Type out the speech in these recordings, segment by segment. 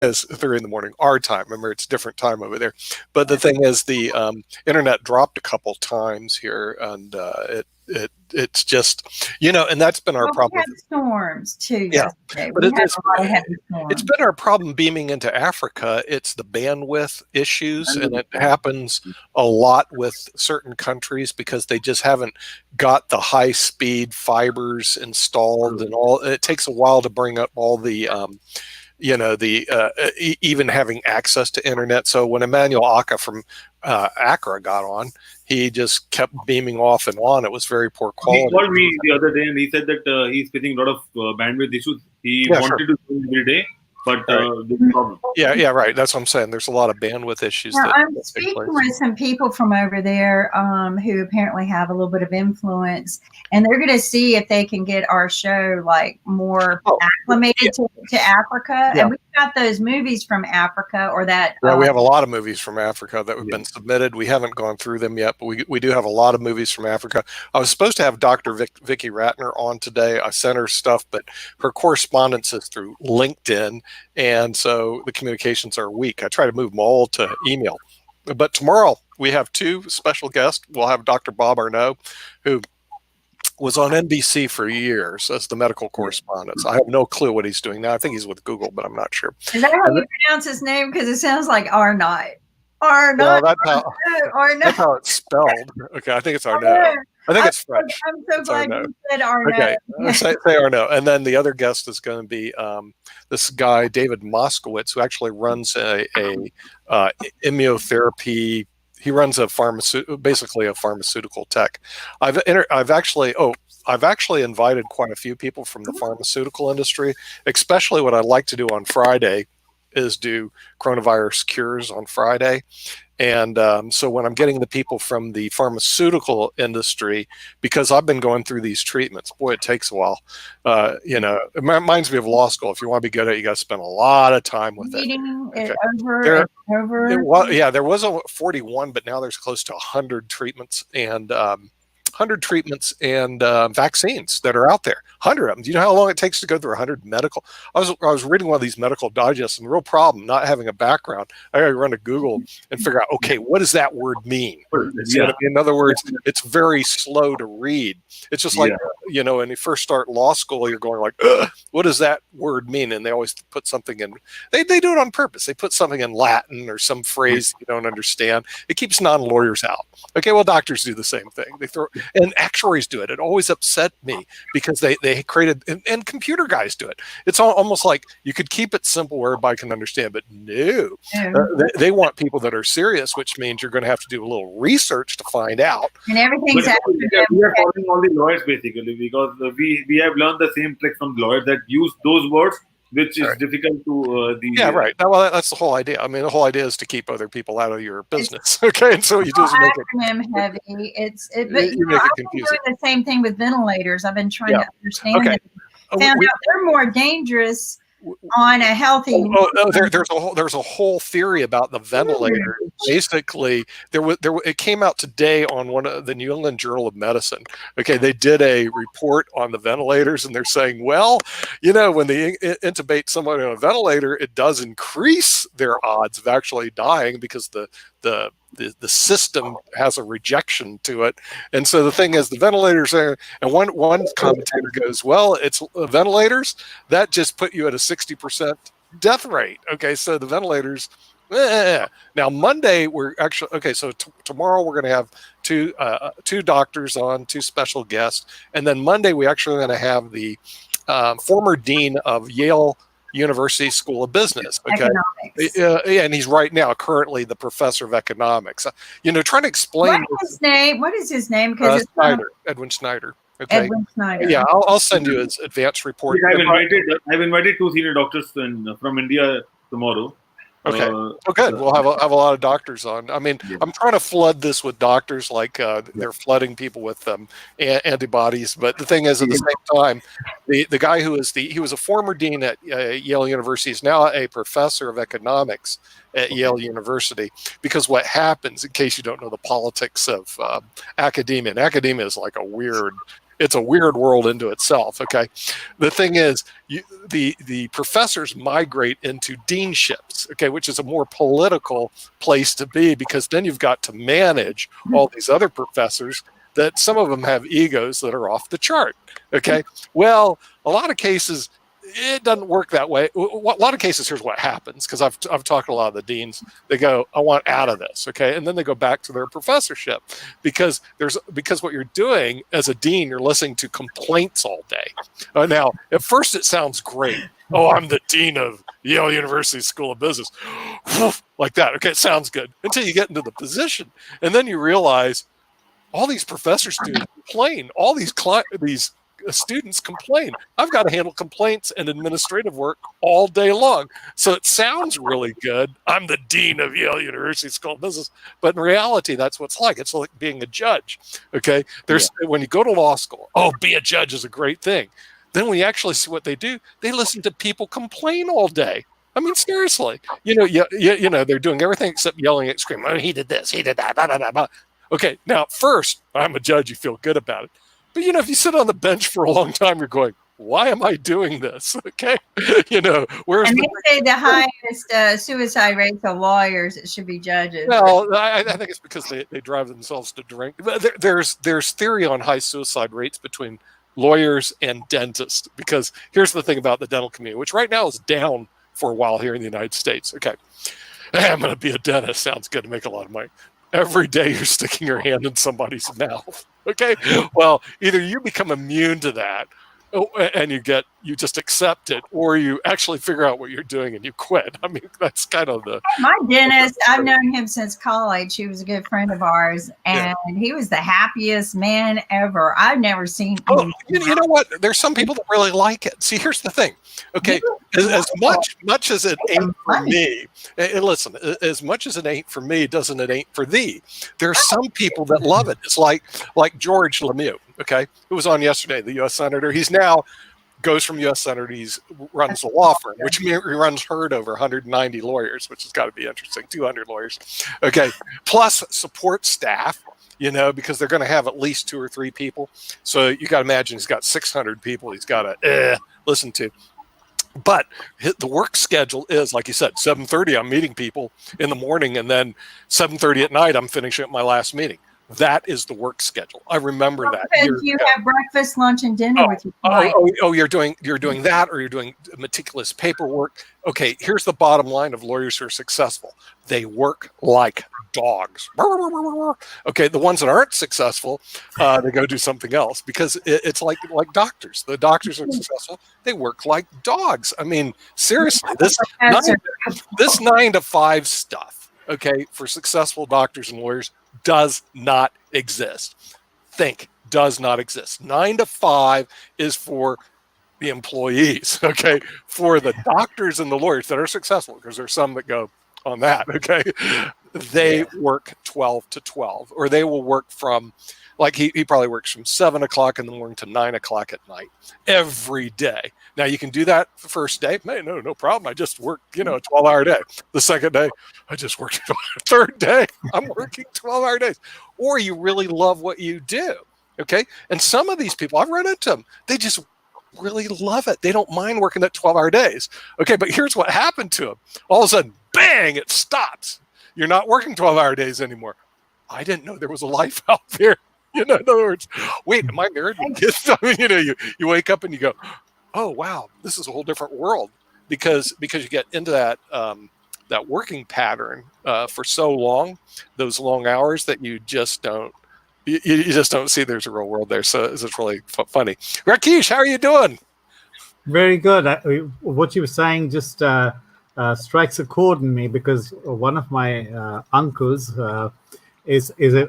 is 3 in the morning, our time. Remember, it's a different time over there. But the thing is, the internet dropped a couple times here, and it's just, and that's been our Well, we problem. had storms too Yeah, yesterday. but We had a lot of heavy it's storms. been our problem beaming into Africa. It's the bandwidth issues, and it happens a lot with certain countries because they just haven't got the high speed fibers installed and all. It takes a while to bring up all the even having access to internet. So when Emmanuel Aka from Accra got on, he just kept beaming off and on. It was very poor quality. He called me the other day and he said that he's facing a lot of bandwidth issues. He wanted to do every day, but there's a problem. Yeah, right. That's what I'm saying. There's a lot of bandwidth issues. Now, I'm speaking with some people from over there who apparently have a little bit of influence, and they're going to see if they can get our show like more acclimated to Africa. Yeah. And we've got those movies from Africa, or that. Yeah, we have a lot of movies from Africa that have been submitted. We haven't gone through them yet, but we do have a lot of movies from Africa. I was supposed to have Dr. Vicky Ratner on today. I sent her stuff, but her correspondence is through LinkedIn, and so the communications are weak. I try to move them all to email. But tomorrow we have 2 special guests. We'll have Dr. Bob Arnault, who was on NBC for years as the medical correspondent. I have no clue what he's doing now. I think he's with Google, but I'm not sure. Is that how you pronounce his name? Because it sounds like Arnault. Arnault. Well, that's how it's spelled. Okay, I think it's Arnault. I think it's French. I'm so glad you said Arnault. Okay, say Arnault. And then the other guest is going to be this guy, David Moskowitz, who actually runs a immunotherapy. He runs basically a pharmaceutical tech. I've actually invited quite a few people from the pharmaceutical industry. Especially what I'd like to do on Friday is do coronavirus cures on Friday. And so when I'm getting the people from the pharmaceutical industry, because I've been going through these treatments, boy, it takes a while. It reminds me of law school. If you want to be good at it, you got to spend a lot of time with it. Okay. Over. There was a 41, but now there's close to 100 treatments and 100 treatments and vaccines that are out there. 100 of them. Do you know how long it takes to go through 100 medical? I was reading one of these medical digests, and the real problem, not having a background, I got to run to Google and figure out, okay, what does that word mean? In other words, it's very slow to read. It's just like, when you first start law school, you're going like, what does that word mean? And they always put something in, they do it on purpose. They put something in Latin or some phrase you don't understand. It keeps non-lawyers out. Okay, well, doctors do the same thing. And actuaries do it. It always upset me because they created, and computer guys do it. It's almost like you could keep it simple where everybody can understand, but no, they want people that are serious, which means you're going to have to do a little research to find out. And everything's we are following all the lawyers basically because we have learned the same trick from lawyers that use those words, which is difficult to right. Well, that's the whole idea. I mean, the whole idea is to keep other people out of your business. Okay, and so you do make it heavy. But you know, I've been doing the same thing with ventilators. I've been trying to understand them. Found out they're more dangerous on a healthy. There's a whole theory about the ventilator. Basically, it came out today on one of the New England Journal of Medicine. Okay, they did a report on the ventilators, and they're saying, well, when they intubate someone on a ventilator, it does increase their odds of actually dying because the system has a rejection to it. And so the thing is, the ventilators are, and one commentator goes, well, it's ventilators that just put you at a 60% death rate. Okay, so the ventilators. Now Monday we're actually so tomorrow we're going to have two doctors on, 2 special guests, and then Monday we actually going to have the former dean of Yale University School of Business. Okay, and he's right now currently the professor of economics. Trying to explain what is his name? Because Edwin Snyder. Okay. Edwin Snyder. Yeah, I'll send you his advanced report. I've invited 2 senior doctors from India tomorrow. Okay. Good. We'll have a lot of doctors on. I mean, I'm trying to flood this with doctors, like they're flooding people with antibodies. But the thing is, at the same time, the guy he was a former dean at Yale University is now a professor of economics at Yale University. Because what happens, in case you don't know the politics of academia, and academia is like a weird it's a weird world into itself. Okay, the thing is, the professors migrate into deanships. Okay, which is a more political place to be, because then you've got to manage all these other professors that some of them have egos that are off the chart. Okay, well, a lot of cases it doesn't work that way. A lot of cases, here's what happens, because I've talked to a lot of the deans. They go, I want out of this, okay, and then they go back to their professorship, because what you're doing as a dean, you're listening to complaints all day. Now, at first, it sounds great. Oh, I'm the dean of Yale University School of Business, like that. Okay, it sounds good until you get into the position, and then you realize all these professors do complain. All these students complain. I've got to handle complaints and administrative work all day long. So it sounds really good. I'm the dean of Yale University School of Business, but in reality, that's what it's like. It's like being a judge. Okay, when you go to law school, be a judge is a great thing. Then when you actually see what they do, they listen to people complain all day. I mean, seriously, they're doing everything except yelling and screaming. Oh, he did this, he did that. Blah, blah, blah, blah. Okay, now at first, I'm a judge. You feel good about it. But, if you sit on the bench for a long time, you're going, why am I doing this? Okay. Where's they say the highest suicide rates of lawyers, it should be judges. Well, I think it's because they drive themselves to drink. There's theory on high suicide rates between lawyers and dentists, because here's the thing about the dental community, which right now is down for a while here in the United States. Okay. I'm going to be a dentist. Sounds good to make a lot of money. Every day you're sticking your hand in somebody's mouth. Okay. Well, either you become immune to that and you just accept it, or you actually figure out what you're doing and you quit. I mean, that's kind of my dentist. I've known him since college. He was a good friend of ours, and he was the happiest man ever. I've never seen him. You know what? There's some people that really like it. See, here's the thing. Okay, as much as it ain't for me, and listen, as much as it ain't for me, doesn't it ain't for thee. There's some people that love it. It's like George Lemieux, okay, who was on yesterday, the U.S. Senator. He's now goes from U.S. Senator, he runs a law firm, which means he runs Heard over 190 lawyers, which has got to be interesting, 200 lawyers, okay, plus support staff, because they're going to have at least 2 or 3 people. So you got to imagine he's got 600 people he's got to listen to. But the work schedule is, like you said, 7:30, I'm meeting people in the morning, and then 7:30 at night, I'm finishing up my last meeting. That is the work schedule. I remember that. You have breakfast, lunch, and dinner with your client. You're doing that, or you're doing meticulous paperwork. Okay, here's the bottom line of lawyers who are successful. They work like dogs. Okay, the ones that aren't successful, they go do something else, because it's like doctors. The doctors are successful. They work like dogs. I mean, seriously, this 9 to 5 stuff, okay, for successful doctors and lawyers does not exist. Does not exist. 9 to 5 is for the employees, okay? For the doctors and the lawyers that are successful, because there's some that go on that, okay? They work 12 to 12, or they will work from, like he probably works from 7 o'clock in the morning to 9 o'clock at night every day. Now you can do that the first day. No problem. I just worked, a 12-hour day. The second day, I just worked. Third day, I'm working 12-hour days. Or you really love what you do, okay? And some of these people, I've run into them, they just really love it. They don't mind working at 12-hour days. Okay, but here's what happened to them. All of a sudden, bang, it stops. You're not working 12-hour days anymore. I didn't know there was a life out there. In other words, wait, am I married with kids? I mean, you wake up and you go, oh, wow, this is a whole different world, because you get into that working pattern for so long, those long hours, that you just don't see there's a real world there. So it's really funny. Rakesh, how are you doing? Very good. What you were saying just strikes a chord in me, because one of my uncles is a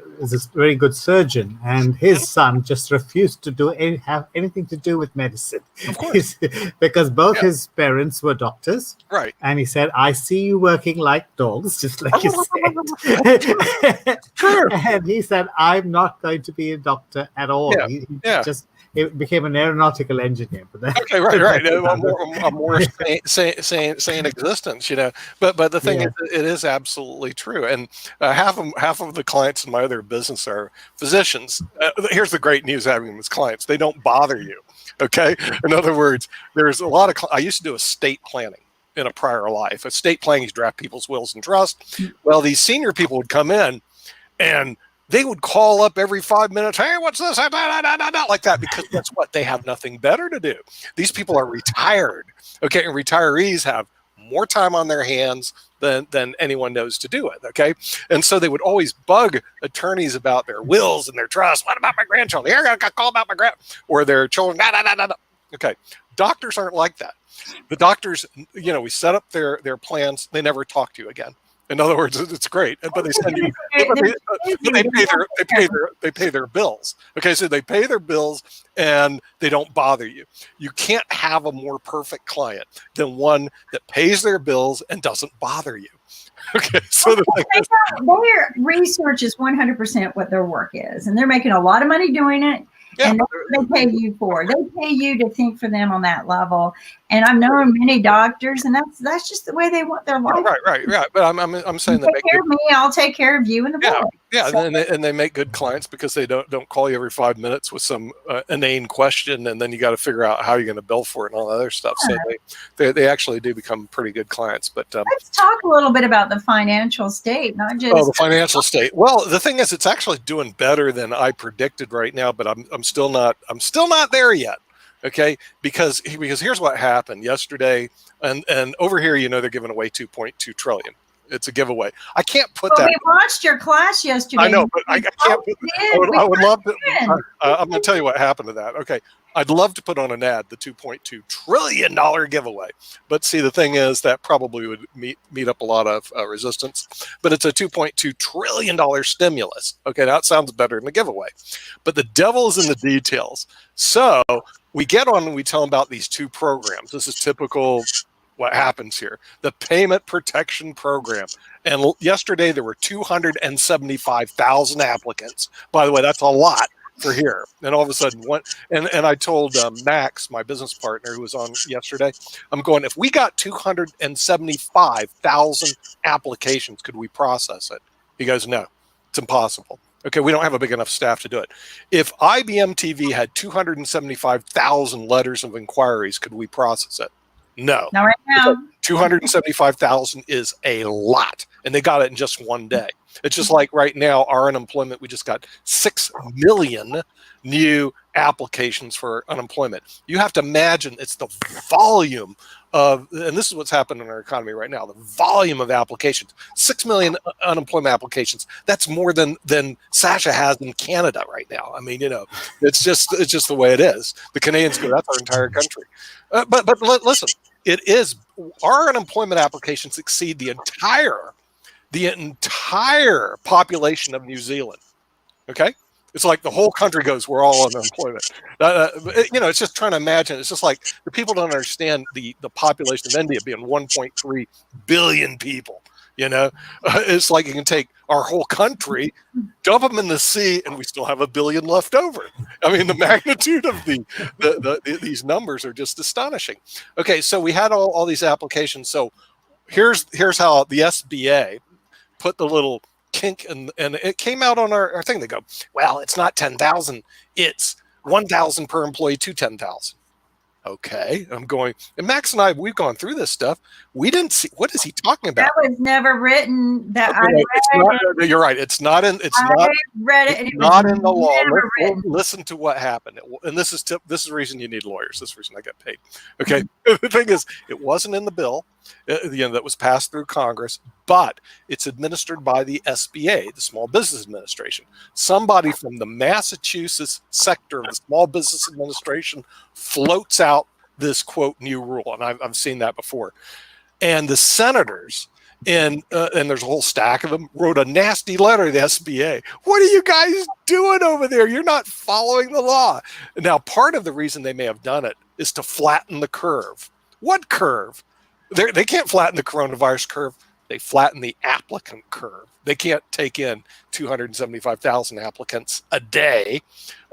very good surgeon, and his son just refused to have anything to do with medicine. Of course. Because both his parents were doctors. Right. And he said, I see you working like dogs, just like you said. Sure. And he said, I'm not going to be a doctor at all. Yeah. He just it became an aeronautical engineer. But that, Okay, right. A more sane existence, you know. But the thing is, it is absolutely true. And half of the clients in my other business are physicians. Here's the great news: having them as clients, they don't bother you. Okay, in other words, there's a lot of. I used to do estate planning in a prior life. Estate planning is draft people's wills and trust. Well, these senior people would come in, and they would call up every 5 minutes, hey, what's this? Like that, because that's what they have nothing better to do. These people are retired. Okay, and retirees have more time on their hands than anyone knows to do it. Okay, and so they would always bug attorneys about their wills and their trusts. What about my grandchildren? Here, I got call about my or their children. Okay, doctors aren't like that. The doctors, you know, we set up their plans. They never talk to you again. In other words, it's great, but they send you. They pay their bills. Okay, so they pay their bills and they don't bother you. You can't have a more perfect client than one that pays their bills and doesn't bother you. Okay, so their research is 100% what their work is, and they're making a lot of money doing it. Yeah. And they pay you for. They pay you to think for them on that level. And I've known many doctors, and that's just the way they want their life. Right. But I'm saying that take care of me, I'll take care of you and the board. Yeah, so, and they make good clients because they don't call you every 5 minutes with some inane question, and then you got to figure out how you're going to bill for it and all that other stuff. Yeah. So they actually do become pretty good clients. But let's talk a little bit about the financial state, not just the financial state. Well, the thing is, it's actually doing better than I predicted right now, but I'm still not there yet. Okay, because here's what happened yesterday, and over here, you know, they're giving away 2.2 trillion. It's a giveaway. I can't put that. We watched your class yesterday. I know, but I can't. I would love to. I'm going to tell you what happened to that. Okay, I'd love to put on an ad, the $2.2 trillion giveaway. But see, the thing is that probably would meet up a lot of resistance. But it's a $2.2 trillion stimulus. Okay, that sounds better than a giveaway. But the devil is in the details. So we get on and we tell them about these two programs. This is typical what happens here. The Payment Protection Program. And yesterday there were 275,000 applicants. By the way, that's a lot for here. And all of a sudden, and I told Max, my business partner who was on yesterday, I'm going, if we got 275,000 applications, could we process it? He goes, no, it's impossible. Okay, we don't have a big enough staff to do it. If IBM TV had 275,000 letters of inquiries, could we process it? No. Not right now. 275,000 is a lot, and they got it in just one day. It's just like right now, our unemployment, we just got 6 million new applications for unemployment. You have to imagine it's the volume of, and this is what's happening in our economy right now, the volume of applications, 6 million unemployment applications. That's more than Sasha has in Canada right now. I mean, you know, it's just the way it is. The Canadians go, that's our entire country. But listen, it is, our unemployment applications exceed the entire population of New Zealand. Okay, it's like the whole country goes, we're all on unemployment. You know, it's just trying to imagine. It's just like the people don't understand the population of India being 1.3 billion people. You know, it's like you can take our whole country, dump them in the sea, and we still have 1 billion left over. I mean, the magnitude of these numbers are just astonishing. Okay, so we had all these applications. So here's how the SBA put the little kink, and it came out on our thing. They go, well, it's not 10,000, it's 1,000 per employee to 10,000. Okay, I'm going, and Max and I, we've gone through this stuff. We didn't see, what is he talking about? That was never written. That you're right. It's not in. It's not read it. It's not in the law. Listen to what happened. And this is the reason you need lawyers. This is the reason I get paid. Okay. The thing is, it wasn't in the bill, that was passed through Congress, but it's administered by the SBA, the Small Business Administration. Somebody from the Massachusetts sector of the Small Business Administration floats out this quote new rule, and I've seen that before. And the senators, and there's a whole stack of them, wrote a nasty letter to the SBA. What are you guys doing over there? You're not following the law. Now, part of the reason they may have done it is to flatten the curve. What curve? They can't flatten the coronavirus curve. they flatten the applicant curve. They can't take in 275,000 applicants a day,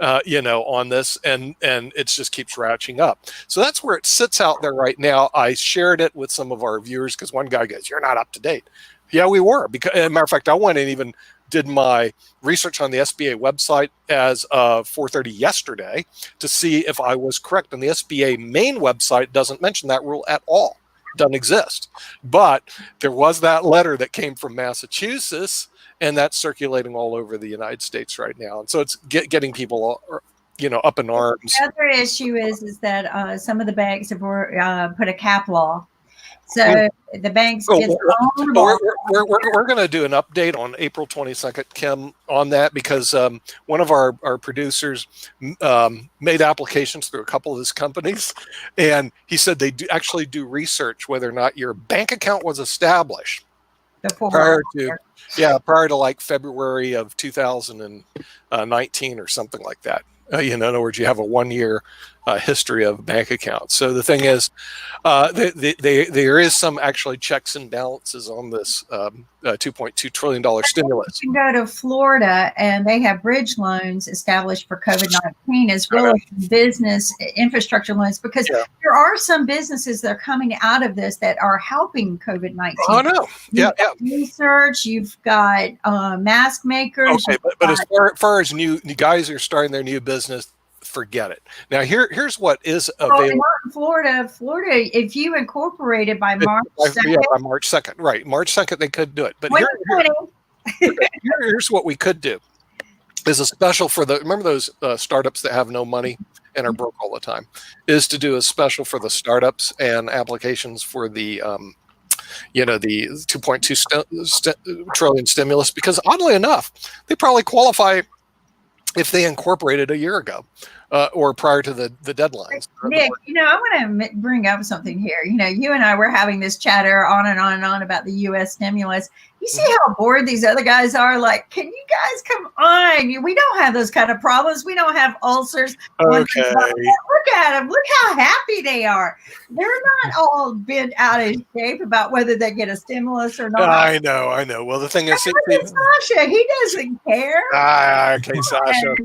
on this, and it just keeps ratcheting up. So that's where it sits out there right now. I shared it with some of our viewers because one guy goes, "You're not up to date." Yeah, we were. Because, as a matter of fact, I went and even did my research on the SBA website as of 4:30 yesterday to see if I was correct. And the SBA main website doesn't mention that rule at all. It doesn't exist. But there was that letter that came from Massachusetts, and that's circulating all over the United States right now. And so it's getting people, up in arms. The other issue is that some of the banks have put a cap law. So the banks get we're going to do an update on April 22nd, Kim, on that, because one of our producers made applications through a couple of his companies, and he said they actually do research whether or not your bank account was established prior to like February of 2019 or something like that. In other words, you have a 1-year history of bank accounts. So the thing is, there is some actually checks and balances on this $2.2 trillion stimulus. You can go to Florida and they have bridge loans established for COVID-19 as well as business infrastructure loans, because there are some businesses that are coming out of this that are helping COVID-19. Oh, no. Yeah. Research, you've got mask makers. Okay, but as far as new guys are starting their new business, forget it. Now, here's what is available. In Florida, if you incorporated by March 2nd. Yeah, by March 2nd. Right. March 2nd, they could do it. But here's what we could do. Is a special for remember those startups that have no money and are broke all the time, is to do a special for the startups and applications for the, the 2.2 trillion stimulus, because oddly enough, they probably qualify if they incorporated a year ago or prior to the deadlines. Nick, I want to bring up something here. You and I were having this chatter on and on and on about the U.S. stimulus. You see how bored these other guys are? Like, can you guys come on? We don't have those kind of problems. We don't have ulcers. Okay. Look at them. Look how happy they are. They're not all bent out of shape about whether they get a stimulus or not. I know. Well, the thing is, Sasha, he doesn't care. Okay, Sasha.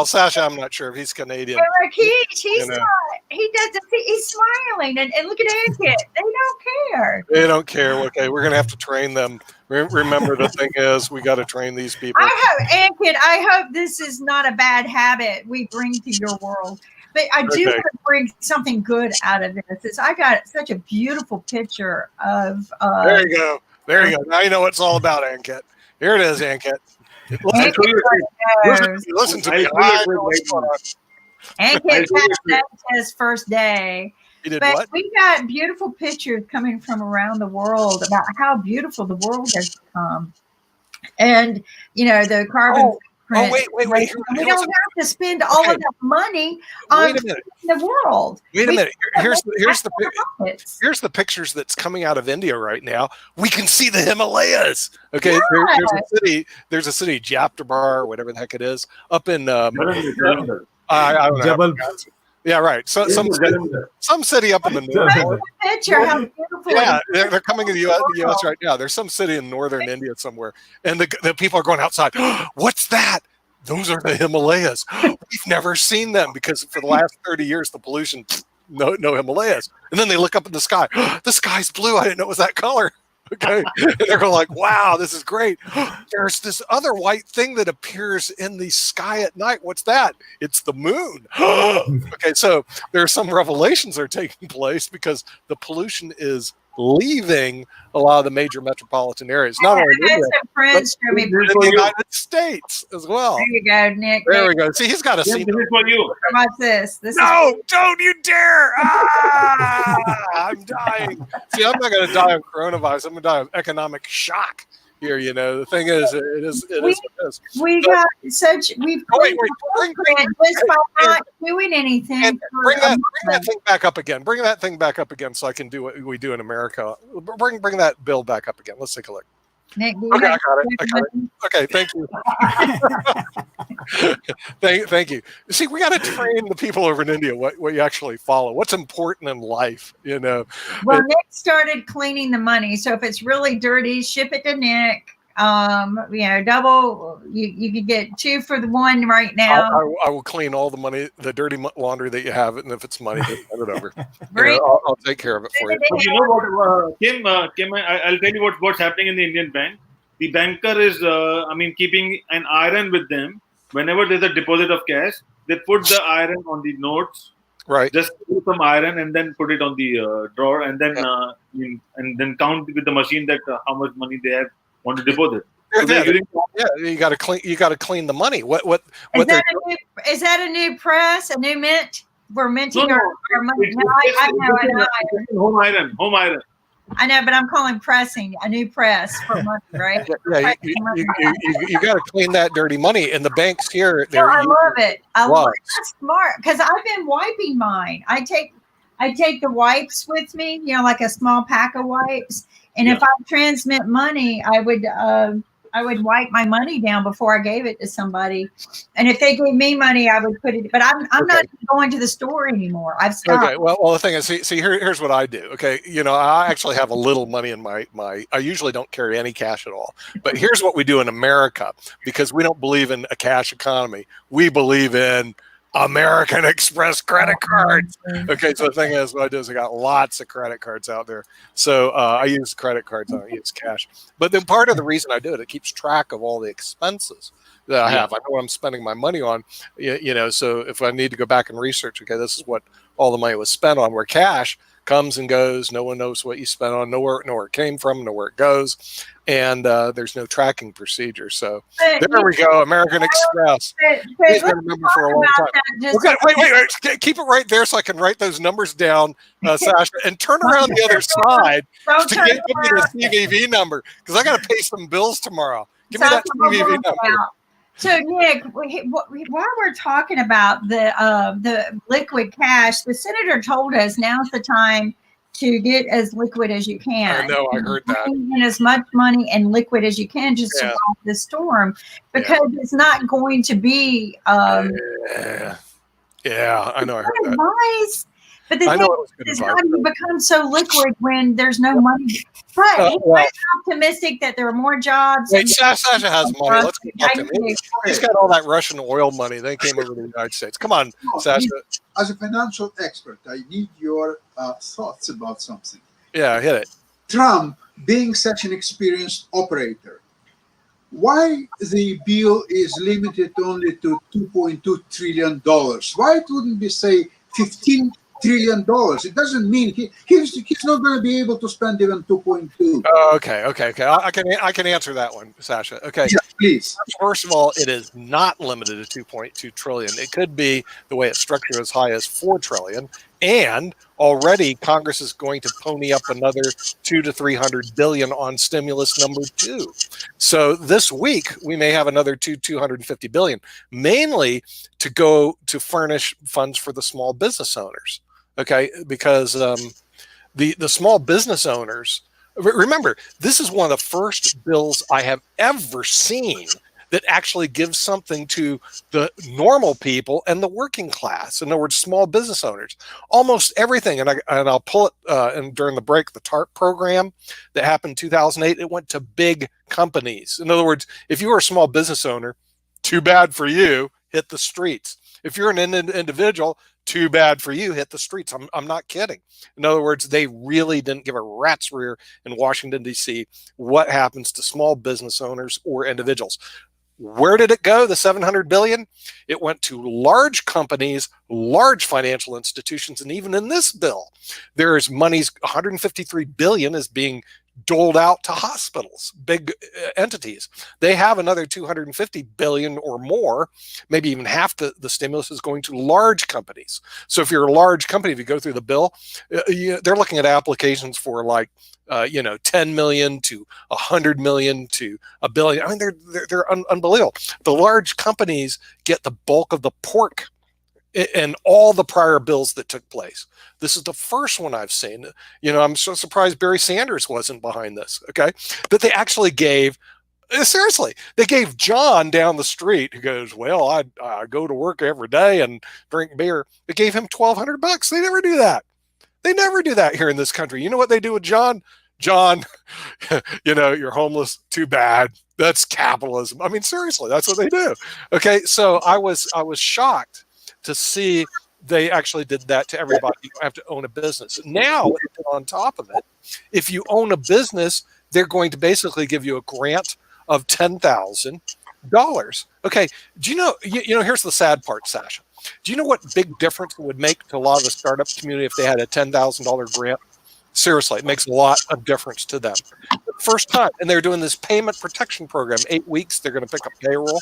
Sasha, I'm not sure if he's Canadian. Like he's not. He doesn't. He's smiling, and look at Ankit. They don't care. They don't care. Okay, we're gonna have to train them. Remember, the thing is, we got to train these people. I hope this is not a bad habit we bring to your world. But I do want to bring something good out of this. I got such a beautiful picture of. There you go. Now you know what it's all about, Ankit. Here it is, Ankit. Listen to me. Ankit passed his first day. But we got beautiful pictures coming from around the world about how beautiful the world has become. And, the carbon footprint. Wait. We don't have to spend all of that money on the world. Wait a minute. Here's the pictures that's coming out of India right now. We can see the Himalayas. Okay, there's a city, Japtabar, or whatever the heck it is, up in I don't know. Yeah, right. So some city up in the north. Picture how beautiful. Yeah, they're coming to the U.S. right now. There's some city in northern India somewhere, and the people are going outside. What's that? Those are the Himalayas. We've never seen them because for the last 30 years, the pollution, no Himalayas. And then they look up in the sky. The sky's blue. I didn't know it was that color. Okay. And they're going like, wow, this is great. There's this other white thing that appears in the sky at night. What's that? It's the moon. Okay. So there are some revelations that are taking place because the pollution is leaving a lot of the major metropolitan areas, not only in the United States as well. There you go, Nick. There we go. See, he's got a seat. This is for you. Watch this. Don't you dare! I'm dying. See, I'm not going to die of coronavirus. I'm going to die of economic shock here. The thing is, it is. We've just by not doing anything. Bring that thing back up again. Bring that thing back up again so I can do what we do in America. Bring that bill back up again. Let's take a look. Nick, do you Okay, I have got it. I got it. Okay, thank you. thank you. See, we got to train the people over in India what you actually follow, what's important in life. You know, Well, Nick started cleaning the money, so if it's really dirty, ship it to Nick. Double. You could get 2 for the 1 right now. I will clean all the money, the dirty laundry that you have, and if it's money, just send it over. Bring I'll take care of it for you. But you know what, Kim, I'll tell you what's happening in the Indian bank. The banker is, keeping an iron with them. Whenever there's a deposit of cash, they put the iron on the notes. Right. Just put some iron and then put it on the drawer, and then count with the machine that how much money they have want to deposit. So you got to clean. You got to clean the money. Is that a new press? A new mint? We're minting our money. It's, No, I know. Home iron. I know, but I'm calling pressing a new press for money, right? Yeah, you got to clean that dirty money. And the banks here, I love it. I love it. Yes. That's smart because I've been wiping mine. I take the wipes with me, like a small pack of wipes. And if I transmit money, I would wipe my money down before I gave it to somebody. And if they gave me money, I would put it. But I'm not going to the store anymore. I've stopped. Okay. Well, the thing is, see, here's what I do. Okay, I actually have a little money in my. I usually don't carry any cash at all. But here's what we do in America, because we don't believe in a cash economy. We believe in American Express credit cards. Okay, so the thing is, what I do is I got lots of credit cards out there. So I use credit cards, I don't use cash. But then part of the reason I do it keeps track of all the expenses that I have. I know what I'm spending my money on, so if I need to go back and research, okay, this is what all the money was spent on, where cash comes and goes. No one knows what you spent on, know where it came from, know where it goes. And there's no tracking procedure. So there we go, American Express. He's going to remember for a long time. Okay, wait. Keep it right there so I can write those numbers down, Sasha, and turn around the other side to give me the CVV number, because I got to pay some bills tomorrow. Give me that CVV number. So Nick, while we're talking about the liquid cash, the senator told us now's the time to get as liquid as you can. I know, I heard that. And as much money and liquid as you can to survive the storm, because it's not going to be. I know, I heard that. Advice, but the thing is, how do you become so liquid when there's no money? But he's optimistic that there are more jobs. Wait, Sasha has money. Let's talk to him. He's got all that Russian oil money. They came over to the United States. Come on, Sasha. As a financial expert, I need your thoughts about something. Yeah, hit it. Trump, being such an experienced operator, why the bill is limited only to $2.2 trillion? Why it wouldn't be, say, $15 trillion? It doesn't mean he's not going to be able to spend even 2.2. Okay. I can answer that one, Sasha. Okay. Yeah, please. First of all, it is not limited to 2.2 trillion. It could be, the way it's structured, as high as 4 trillion. And already Congress is going to pony up another 200 to 300 billion on stimulus number 2. So this week we may have another 250 billion, mainly to go to furnish funds for the small business owners. Okay, because the small business owners, remember, this is one of the first bills I have ever seen that actually gives something to the normal people and the working class. In other words, small business owners. Almost everything, and I'll pull it and during the break, the TARP program that happened in 2008, it went to big companies. In other words, if you were a small business owner, too bad for you, hit the streets. If you're an individual, too bad for you, hit the streets. I'm not kidding. In other words, they really didn't give a rat's rear in Washington, D.C. what happens to small business owners or individuals. Where did it go, the $700 billion? It went to large companies, large financial institutions, and even in this bill, there is money's $153 billion is being doled out to hospitals, big entities. They have another $250 billion or more, maybe even half the stimulus is going to large companies. So if you're a large company, if you go through the bill, they're looking at applications for like 10 million to 100 million to a billion. I mean, they're unbelievable. The large companies get the bulk of the pork and all the prior bills that took place. This is the first one I've seen. I'm so surprised Barry Sanders wasn't behind this. Okay, that they actually gave. Seriously, they gave John down the street who goes, well, I go to work every day and drink beer. They gave him $1,200. They never do that. They never do that here in this country. You know what they do with John? John, you're homeless. Too bad. That's capitalism. I mean, seriously, that's what they do. Okay, so I was shocked to see they actually did that to everybody. You have to own a business. Now, on top of it, if you own a business, they're going to basically give you a grant of $10,000. Okay, do you know? Here's the sad part, Sasha. Do you know what big difference it would make to a lot of the startup community if they had a $10,000 grant? Seriously, it makes a lot of difference to them. First time, and they're doing this payment protection program. 8 weeks, they're going to pick up payroll.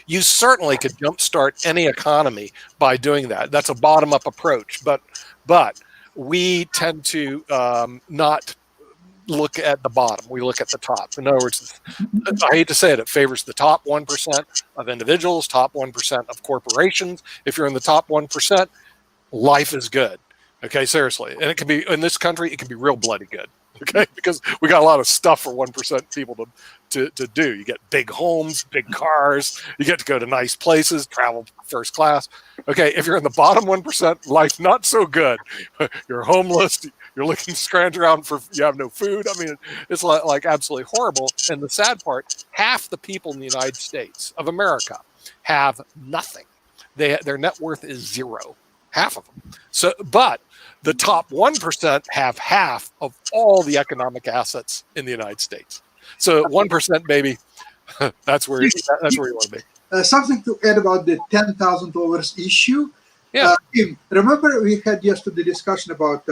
You certainly could jumpstart any economy by doing that. That's a bottom-up approach, but we tend to not look at the bottom. We look at the top. In other words, I hate to say it, it favors the top 1% of individuals, top 1% of corporations. If you're in the top 1%, life is good. Okay, seriously. And it can be, in this country, it can be real bloody good. Okay, because we got a lot of stuff for 1% people to do. You get big homes, big cars, you get to go to nice places, travel first class. Okay, if you're in the bottom 1%, life not so good. You're homeless, you're looking scrounge around you have no food. I mean, it's like absolutely horrible. And the sad part, half the people in the United States of America have nothing. Their net worth is zero. Half of them. So, but the top 1% have half of all the economic assets in the United States. So 1%, baby, that's where you want to be. Something to add about the $10,000 issue. Yeah. Remember we had yesterday discussion about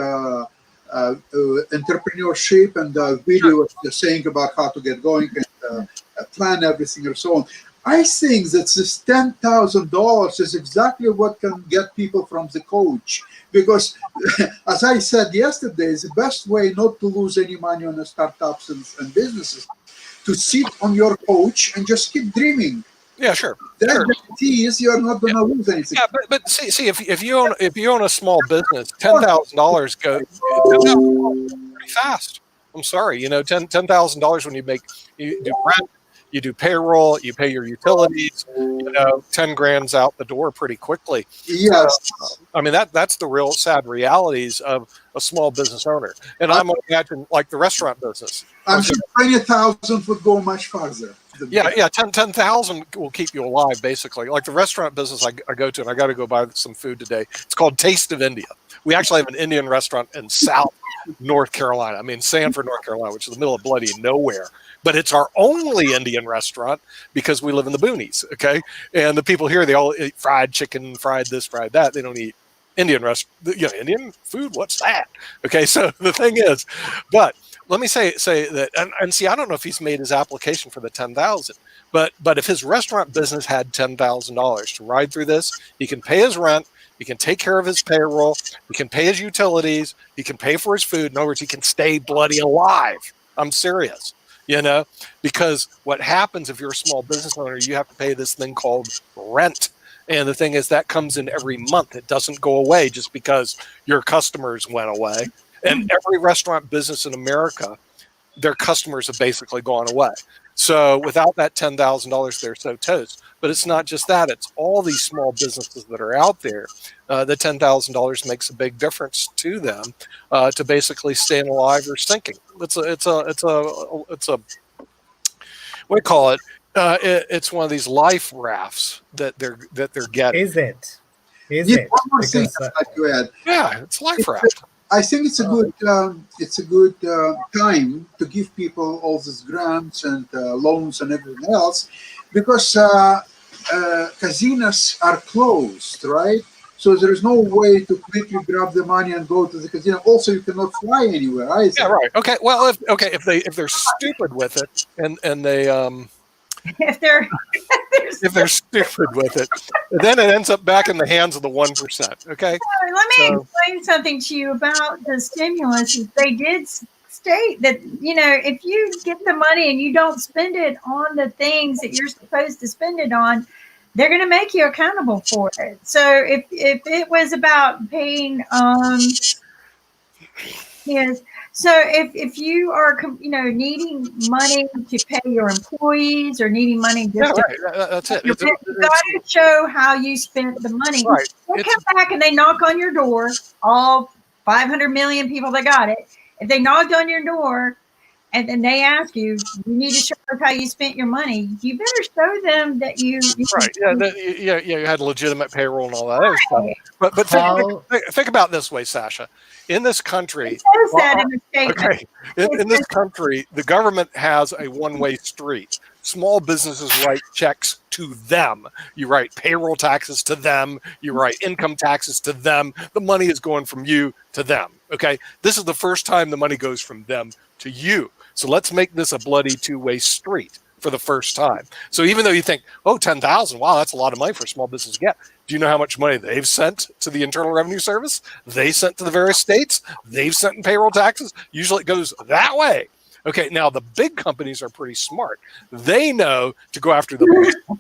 entrepreneurship, and the video was saying about how to get going and plan everything and so on. I think that this $10,000 is exactly what can get people from the coach. Because, as I said yesterday, the best way not to lose any money on the startups and businesses, to sit on your couch and just keep dreaming. Yeah, sure. That sure. guarantees you are not going to lose anything. Yeah, but see, if you own a small business, $10,000 goes pretty fast. I'm sorry, $10,000 when you do rent, you do payroll, you pay your utilities, 10 grand's out the door pretty quickly. Yes. I mean, that's the real sad realities of a small business owner. And I'm imagining like the restaurant business. I'm sure 20,000 would go much farther. Yeah, 10,000 will keep you alive, basically. Like the restaurant business I go to, and I got to go buy some food today. It's called Taste of India. We actually have an Indian restaurant in South North Carolina. I mean, Sanford, North Carolina, which is the middle of bloody nowhere. But it's our only Indian restaurant because we live in the boonies, okay? And the people here, they all eat fried chicken, fried this, fried that. They don't eat Indian Indian food. What's that? Okay, so the thing is, but let me say that, and see, I don't know if he's made his application for the 10,000, but if his restaurant business had $10,000 to ride through this, he can pay his rent, he can take care of his payroll, he can pay his utilities, he can pay for his food. In other words, he can stay bloody alive. I'm serious. Because what happens if you're a small business owner, you have to pay this thing called rent. And the thing is that comes in every month. It doesn't go away just because your customers went away. And every restaurant business in America, their customers have basically gone away. So without that $10,000, they're so toast. But it's not just that. It's all these small businesses that are out there. The $10,000 makes a big difference to them to basically staying alive or sinking. It's a what do you call it? It's one of these life rafts that they're getting. Is it? Is Yeah, it? one more thing Because, I'd like to add. Yeah, it's life raft. I think it's a good time to give people all these grants and loans and everything else, because casinos are closed, right? So there is no way to quickly grab the money and go to the casino. Also, you cannot fly anywhere either. Yeah, right. Okay. Well, if they're stupid with it and they If they're if they're stupid with it, then it ends up back in the hands of the 1%. Okay. Let me explain something to you about the stimulus. They did state that, if you get the money and you don't spend it on the things that you're supposed to spend it on, they're going to make you accountable for it. So if it was about paying, yes. So if you are, needing money to pay your employees or needing money just to, That's it. you've got to show how you spent the money. Right. They come back and they knock on your door, all 500 million people that got it. If they knocked on your door and then they ask you, you need to show us how you spent your money, you better show them that you Right. Yeah. You had legitimate payroll and all that other stuff. But think about it this way, Sasha. In this country, it says that in the statement. Okay. In this country, the government has a one-way street. Small businesses write checks to them. You write payroll taxes to them. You write income taxes to them. The money is going from you to them. Okay. This is the first time the money goes from them to you. So let's make this a bloody two-way street for the first time. So even though you think, oh, 10,000, wow, that's a lot of money for a small business to get. Do you know how much money they've sent to the Internal Revenue Service? They sent to the various states. They've sent in payroll taxes. Usually it goes that way. Okay, now the big companies are pretty smart. They know to go after the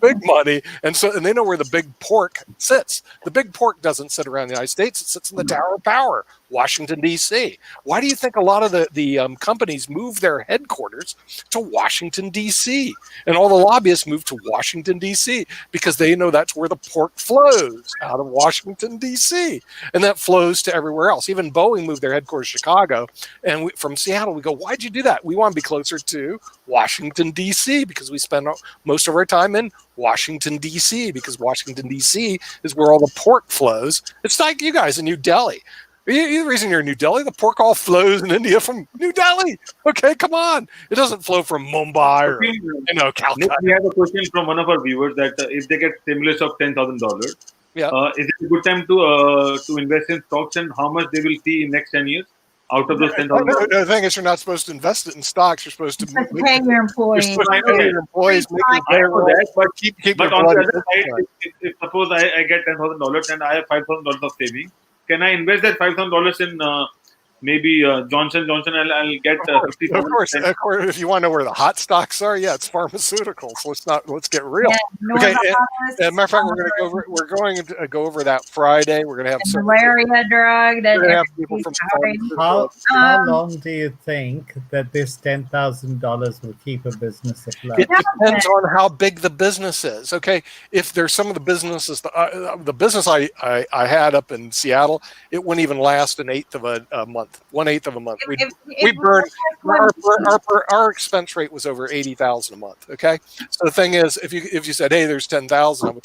big money, and they know where the big pork sits. The big pork doesn't sit around the United States; it sits in the Tower of Power, Washington D.C. Why do you think a lot of the companies move their headquarters to Washington D.C. and all the lobbyists move to Washington D.C. because they know that's where the pork flows out of Washington D.C. and that flows to everywhere else. Even Boeing moved their headquarters to Chicago, and from Seattle we go, why'd you do that? We want to be closer to Washington, D.C. because we spend most of our time in Washington, D.C. because Washington, D.C. is where all the pork flows. It's like you guys in New Delhi. The reason you're in New Delhi, the pork all flows in India from New Delhi. Okay, come on. It doesn't flow from Mumbai or Calcutta. We have a question from one of our viewers that if they get stimulus of $10,000, is it a good time to invest in stocks, and how much they will see in next 10 years? Out of those $10,000. The thing is, you're not supposed to invest it in stocks. You're supposed to pay your employees. You're supposed to pay your employees, make your payroll, but keep but your on blood the other side, if suppose I get $10,000 and I have $5,000 of savings, can I invest that $5,000 in maybe Johnson & Johnson? I'll get $50,000. Of course. If you want to know where the hot stocks are, it's pharmaceuticals. Let's get real. Okay. As a matter of fact, we're going to go over that Friday. We're going to have some malaria drug. That we're going to have people from how long do you think that this $10,000 will keep a business afloat? It depends on how big the business is. Okay, if there's some of the businesses, the business I had up in Seattle, it wouldn't even last an eighth of a month. 1/8 of a month. We burned our expense rate was over 80,000 a month. Okay, so the thing is, if you said, hey, there's 10,000,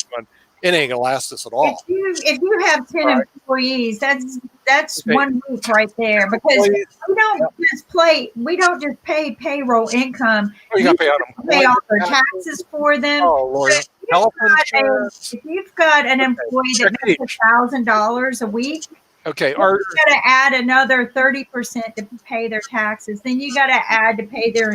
it ain't gonna last us at all. If you have 10 employees, that's 1 week right there, because we don't just pay payroll income. You got to pay all their taxes for them. Oh Lord. If you've got an employee that makes $1,000 a week. Okay, you got to add another 30% to pay their taxes. Then you got to add to pay their